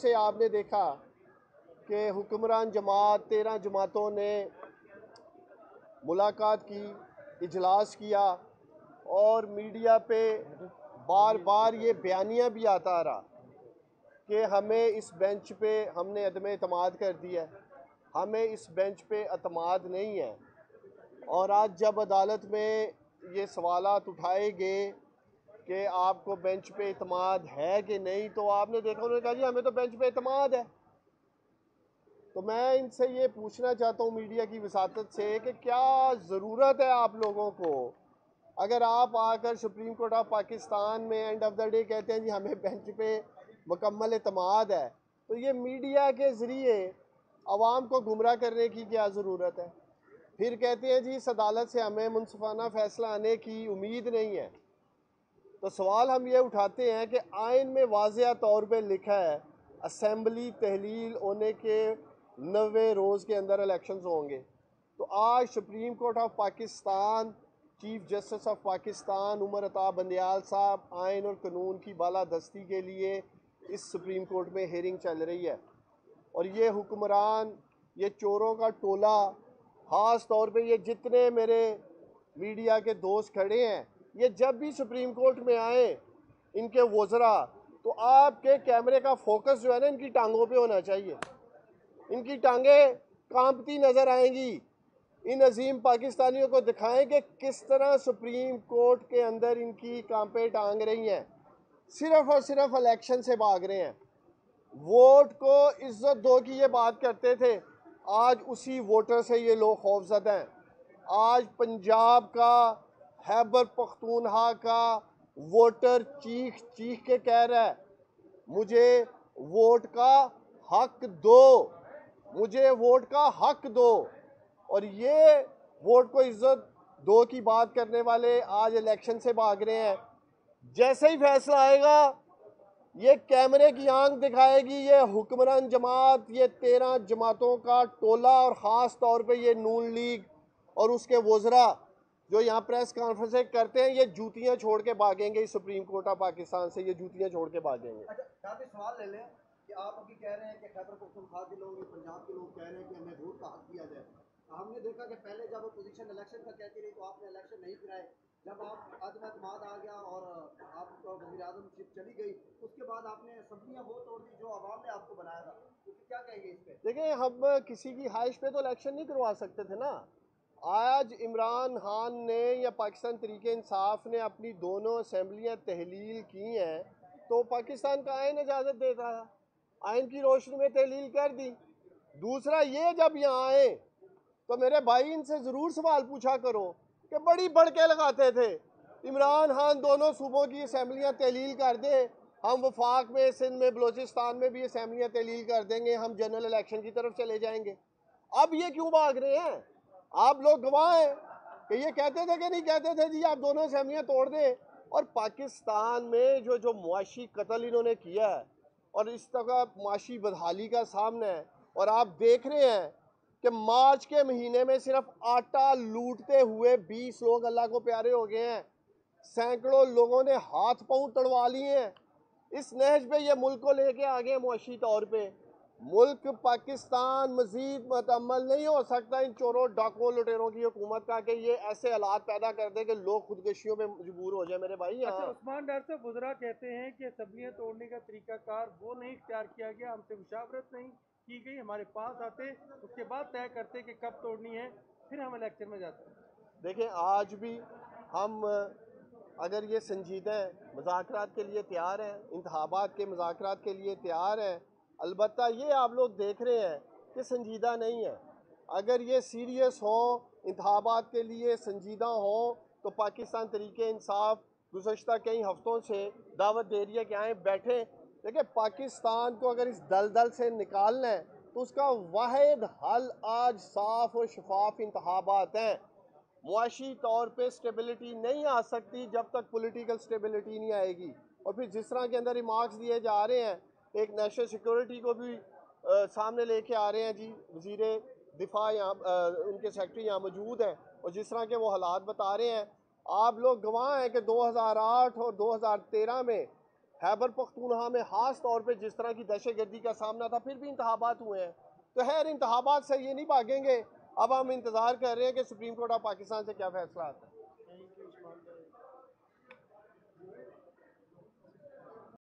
से आपने देखा कि हुक्मरान जमात 13 जमातों ने मुलाकात की, इजलास किया और मीडिया पे बार बार ये बयानिया भी आता रहा कि हमें इस बेंच पे हमने अदम एतमाद कर दिया है, हमें इस बेंच पे एतमाद नहीं है। और आज जब अदालत में ये सवालात उठाए गए कि आपको बेंच पे एतमाद है कि नहीं, तो आपने देखा उन्होंने कहा जी हमें तो बेंच पे एतमाद है। तो मैं इनसे ये पूछना चाहता हूँ मीडिया की वसातत से कि क्या ज़रूरत है आप लोगों को, अगर आप आकर सुप्रीम कोर्ट ऑफ पाकिस्तान में एंड ऑफ द डे कहते हैं जी हमें बेंच पे मुकम्मल एतमाद है, तो ये मीडिया के ज़रिए आवाम को गुमराह करने की क्या ज़रूरत है। फिर कहते हैं जी इस अदालत से हमें मुनसिफाना फ़ैसला आने की उम्मीद नहीं है। तो सवाल हम ये उठाते हैं कि आइन में वाज़ेह तौर पे लिखा है असम्बली तहलील होने के 90 रोज़ के अंदर इलेक्शंस होंगे। तो आज supreme court of Pakistan, chief justice of Pakistan Umar Ata Bandial साहब आइन और कानून की बालादस्ती के लिए इस सुप्रीम कोर्ट में हेयरिंग चल रही है। और ये हुक्मरान, ये चोरों का टोला, ख़ास तौर पे ये जितने मेरे मीडिया के दोस्त खड़े हैं, ये जब भी सुप्रीम कोर्ट में आए इनके वज़रा, तो आपके कैमरे का फोकस जो है ना इनकी टांगों पे होना चाहिए। इनकी टांगें कांपती नज़र आएंगी। इन अजीम पाकिस्तानियों को दिखाएं कि किस तरह सुप्रीम कोर्ट के अंदर इनकी कांपें टांग रही हैं, सिर्फ और सिर्फ इलेक्शन से भाग रहे हैं। वोट को इज्जत दो की ये बात करते थे, आज उसी वोटर से ये लोग खौफजदा हैं। आज पंजाब का, खैबर पख्तूनख्वा का वोटर चीख चीख के कह रहा है मुझे वोट का हक दो, मुझे वोट का हक दो। और ये वोट को इज्जत दो की बात करने वाले आज इलेक्शन से भाग रहे हैं। जैसे ही फैसला आएगा ये कैमरे की आंख दिखाएगी ये हुक्मरान जमात, ये 13 जमातों का टोला, और ख़ास तौर पे ये नून लीग और उसके वज़रा जो यहाँ प्रेस कॉन्फ्रेंसें करते हैं, ये जूतियाँ छोड़ के भागेंगे। इस सुप्रीम कोर्ट ऑफ पाकिस्तान से ये जूतियाँ छोड़ के भागेंगे। अच्छा, सवाल ले लें कि आप अभी कह रहे हैं कि खैबर पख्तूनख्वा के लोग, पंजाब के लोग कह रहे हैं कि हमें वोट का हक दिया जाए। हमने देखा कि पहले जब अपोजिशन इलेक्शन का कहती रही तो आपने इलेक्शन नहीं कराए। जब आप अदम एतमाद आ गया और आपका वज़ीर आज़मशिप चली गई, उसके बाद आपने असम्बलियाँ वो तोड़ दी जो आवाम ने आपको बनाया था। तो क्या कहेंगे इस पर? देखिए, हम किसी की ख्वाहिश पे तो इलेक्शन नहीं करवा सकते थे ना। आज इमरान खान ने या पाकिस्तान तरीके इंसाफ ने अपनी दोनों असम्बलियाँ तहलील की हैं, तो पाकिस्तान का आइन इजाज़त देता है, आइन की रोशनी में तहलील कर दी। दूसरा ये, जब यहाँ आए तो मेरे भाई इनसे ज़रूर सवाल पूछा करो कि बड़ी बढ़ के लगाते थे इमरान खान दोनों सूबों की असम्बलियाँ तहलील कर दे, हम वफाक में, सिंध में, बलोचिस्तान में भी असम्बलियाँ तहलील कर देंगे, हम जनरल इलेक्शन की तरफ चले जाएंगे। अब ये क्यों भाग रहे हैं? आप लोग गवाह हैं कि ये कहते थे कि नहीं कहते थे जी आप दोनों असम्बलियाँ तोड़ दें। और पाकिस्तान में जो जो मुआशी कत्ल इन्होंने किया है और इस तरह मुआशी बदहाली का सामना है, और आप देख रहे हैं कि मार्च के महीने में सिर्फ आटा लूटते हुए 20 लोग अल्लाह को प्यारे हो गए हैं, सैकड़ों लोगों ने हाथ पांव तड़वा लिए हैं। इस नहज पे ये मुल्क को लेके आ गए मुआशी तौर पे। मुल्क पाकिस्तान मजीद मुतअम्मल नहीं हो सकता इन चोरों डाकुओं लुटेरों की हुकूमत का कि ये ऐसे हालात पैदा कर दे कि लोग खुदकशियों में मजबूर हो जाए। मेरे भाई अच्छा, उस्मान डार साहब वज़रा कहते हैं कि असम्बलियाँ तोड़ने का तरीकाकार वो नहीं इख्तियार किया गया, हमसे मुशावरत नहीं की गई, हमारे पास आते उसके बाद तय करते कि कब तोड़नी है, फिर हम इलेक्शन में जाते हैं। देखें, आज भी हम अगर ये संजीदा हैं, मुज़ाकरात के लिए तैयार हैं, इंतखाबात के मुज़ाकरात के लिए तैयार हैं। अलबत्ता ये आप लोग देख रहे हैं कि संजीदा नहीं है। अगर ये सीरियस हो, इंतखाबात के लिए संजीदा हो, तो पाकिस्तान तरीके इंसाफ गुज़श्ता कई हफ्तों से दावत दे रही है कि आएँ बैठें। देखिए, पाकिस्तान को अगर इस दलदल से निकालना है तो उसका वाहिद हल आज साफ़ और शफाफ इंतखाबात हैं। मुआशी तौर पे स्टेबिलिटी नहीं आ सकती जब तक पॉलिटिकल स्टेबिलिटी नहीं आएगी। और फिर जिस तरह के अंदर रिमार्क्स दिए जा रहे हैं, एक नेशनल सिक्योरिटी को भी सामने लेके आ रहे हैं जी वज़ीर दिफा यहाँ, उनके सेक्रेटरी यहाँ मौजूद हैं, और जिस तरह के वो हालात बता रहे हैं, आप लोग गवाह हैं कि 2008 और 2013 में खैबर पख्तूनख्वा में ख़ास तौर पे जिस तरह की दहशतगर्दी का सामना था, फिर भी इंतखाबात हुए हैं। तो खैर इंतखाबात से ये नहीं भागेंगे। अब हम इंतज़ार कर रहे हैं कि सुप्रीम कोर्ट ऑफ पाकिस्तान से क्या फैसला आता है।